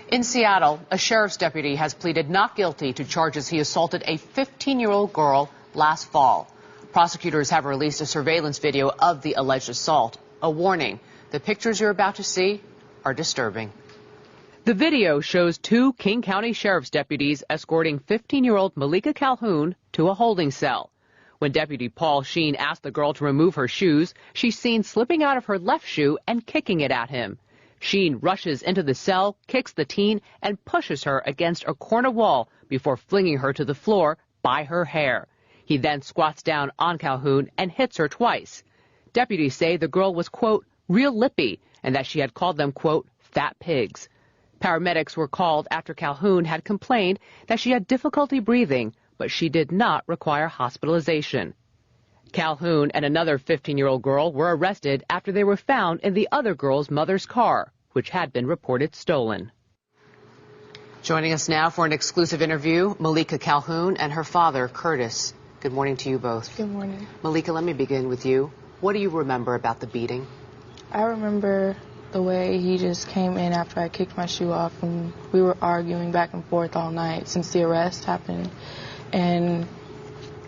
In Seattle, a sheriff's deputy has pleaded not guilty to charges he assaulted a 15-year-old girl last fall. Prosecutors have released a surveillance video of the alleged assault. A warning, the pictures you're about to see are disturbing. The video shows two King County sheriff's deputies escorting 15-year-old Malika Calhoun to a holding cell. When Deputy Paul Sheen asked the girl to remove her shoes, she's seen slipping out of her left shoe and kicking it at him. Sheen rushes into the cell, kicks the teen, and pushes her against a corner wall before flinging her to the floor by her hair. He then squats down on Calhoun and hits her twice. Deputies say the girl was, quote, real lippy, and that she had called them, quote, fat pigs. Paramedics were called after Calhoun had complained that she had difficulty breathing, but she did not require hospitalization. Calhoun and another 15-year-old girl were arrested after they were found in the other girl's mother's car, which had been reported stolen. Joining us now for an exclusive interview, Malika Calhoun and her father, Curtis. Good morning to you both. Good morning. Malika, let me begin with you. What do you remember about the beating? I remember the way he just came in after I kicked my shoe off, and we were arguing back and forth all night since the arrest happened. And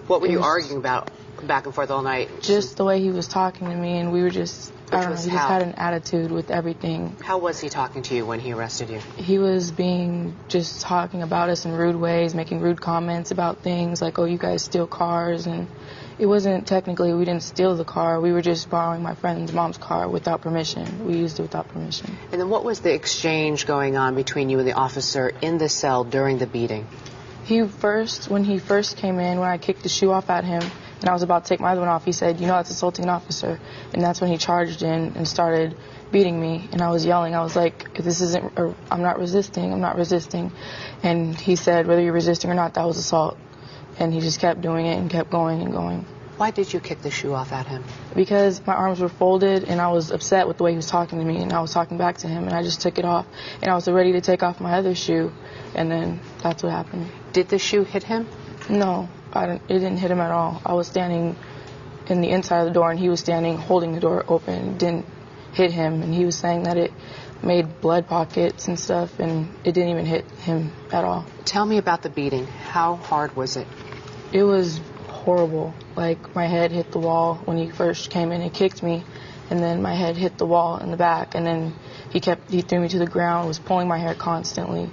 what were you arguing about back and forth all night? Just the way he was talking to me, and we were just, I don't know, he just had an attitude with everything. How was he talking to you when he arrested you? He was just talking about us in rude ways, making rude comments about things like, oh, you guys steal cars, and it wasn't technically, we didn't steal the car, we were just borrowing my friend's mom's car without permission. We used it without permission. And then what was the exchange going on between you and the officer in the cell during the beating? When he first came in, when I kicked the shoe off at him, and I was about to take my other one off, he said, you know, that's assaulting an officer. And that's when he charged in and started beating me. And I was yelling. I was like, this isn't, I'm not resisting, I'm not resisting. And he said, whether you're resisting or not, that was assault. And he just kept doing it and kept going and going. Why did you kick the shoe off at him? Because my arms were folded and I was upset with the way he was talking to me, and I was talking back to him, and I just took it off. And I was ready to take off my other shoe, and then that's what happened. Did the shoe hit him? No, it didn't hit him at all. I was standing in the inside of the door, and he was standing holding the door open. It didn't hit him, and he was saying that it made blood pockets and stuff, and it didn't even hit him at all. Tell me about the beating. How hard was it? It was horrible. Like, my head hit the wall when he first came in and kicked me, and then my head hit the wall in the back, and then he threw me to the ground, was pulling my hair constantly,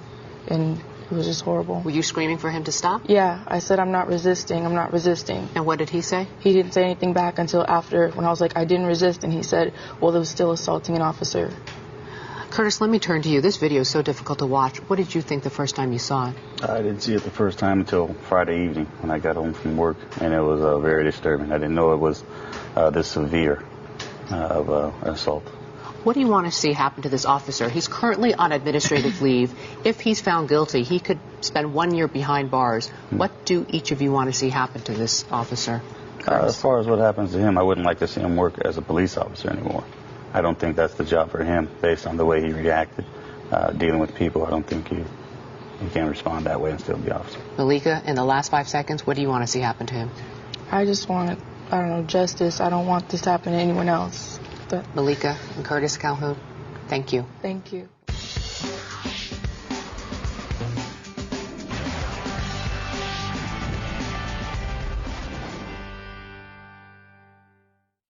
and it was just horrible. Were you screaming for him to stop? Yeah, I said, I'm not resisting, I'm not resisting. And what did he say? He didn't say anything back until after, when I was like, I didn't resist, and he said, well, there was still assaulting an officer. Curtis, let me turn to you. This video is so difficult to watch. What did you think the first time you saw it? I didn't see it the first time until Friday evening when I got home from work, and it was very disturbing. I didn't know it was this severe of an assault. What do you want to see happen to this officer? He's currently on administrative leave. If he's found guilty, he could spend 1 year behind bars. What do each of you want to see happen to this officer? As far as what happens to him, I wouldn't like to see him work as a police officer anymore. I don't think that's the job for him based on the way he reacted dealing with people. I don't think he can respond that way and still be officer. Malika, in the last 5 seconds, what do you want to see happen to him? I just want, I don't know, justice. I don't want this to happen to anyone else. Malika and Curtis Calhoun, thank you. Thank you.